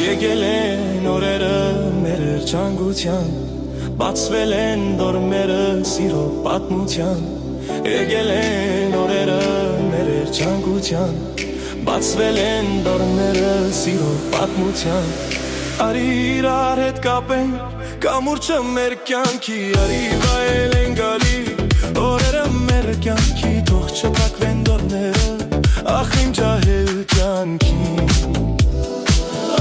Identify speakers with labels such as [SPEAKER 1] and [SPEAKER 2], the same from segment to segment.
[SPEAKER 1] Եկել են օրերը մեր երջանկության, բացվել են դռները սիրո պատմության, եկել են օրերը մեր երջանկության, բացվել են դռները սիրո պատմության, արի իրար հետ կապենք կամուրջը մեր կյանքի, արի վայել են գալի օրերը մեր կյանքի, թող չփակվեն դռները, ախ իմ ջահել կյանքի,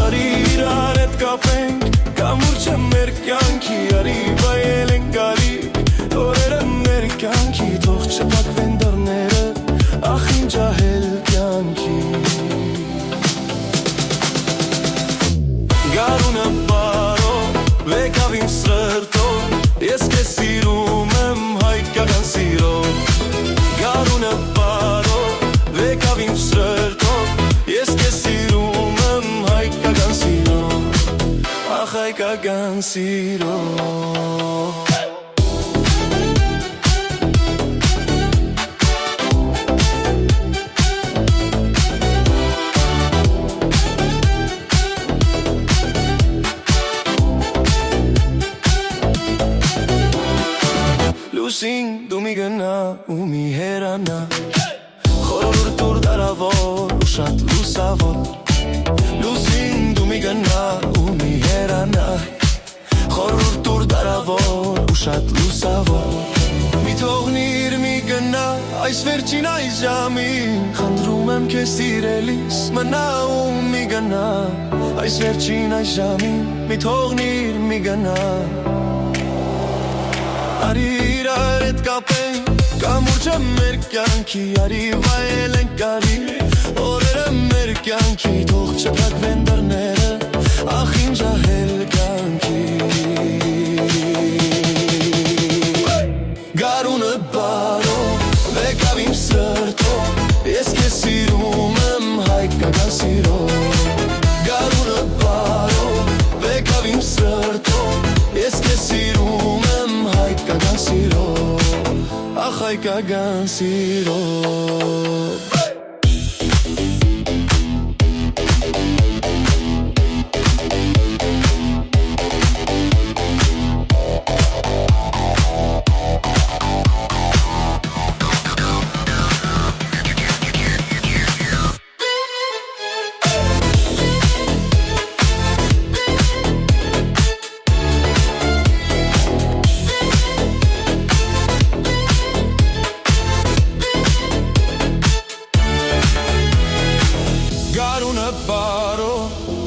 [SPEAKER 1] արի իրար հետ կապենք կամուրջը մեր կյանքի, արի վայել են գալի օրերը մեր կյանքի, թող չփակվեն դռները, ախ իմ ջահել կյանքի, գարունը բարով եկավ իմ սրտով, ես քեզ սիրում եմ հայկական սիրով, գարունը բարով եկավ իմ սրտով, ես քեզ սիրում եմ հայկական սիրով, ախ հայկական սիրով, Լուսին դու մի գնա ու մի հեռանա, խորհուրդ ուր դարավոր ու շատ լուսավոր, Լուսին դու մի գնա ու մի հեռանա, խորհուրդ ուր դարավոր ու շատ լուսավոր, մի թողնիր մի գնա այս վերջին այս ժամին, խնդրում եմ քեզ սիրելիս մնա ու մի գնա այս վերջին այս ժամին, մի թողնիր մի գնա, արի իրար հետ կապենք կամուրջը մեր կյանքի, արի վայել են գալի օրերը մեր կյանքի, թող չփակվեն դռները, ախ իմ ջահել կյանքի, գարունը բարով եկավ իմ սրտով, ես քեզ սիրում եմ հայկական սիրով, գարունը բարով եկավ իմ սրտով, ես քեզ սիրում եմ հայկական սիրով, ախ հայկական սիրով,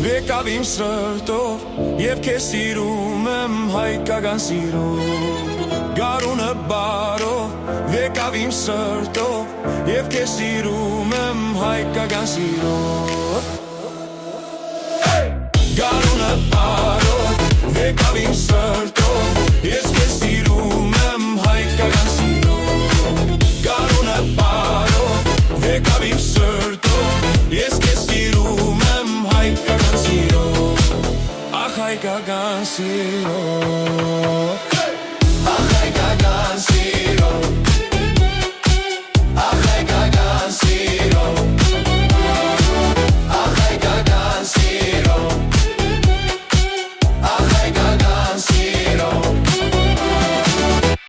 [SPEAKER 1] եկավ իմ սրտով, և քեզ սիրում եմ հայկական սիրով, գարունը բարով եկավ իմ սրտով, և քեզ սիրում եմ հայկական սիրով, գարունը բարով եկավ իմ սրտով, ես քեզ սիրում եմ հայկական սիրով, գարունը բարով եկավ իմ սրտով, ես քեզ սիրում եմ հայկական սիրով, ախ հայկական սիրով,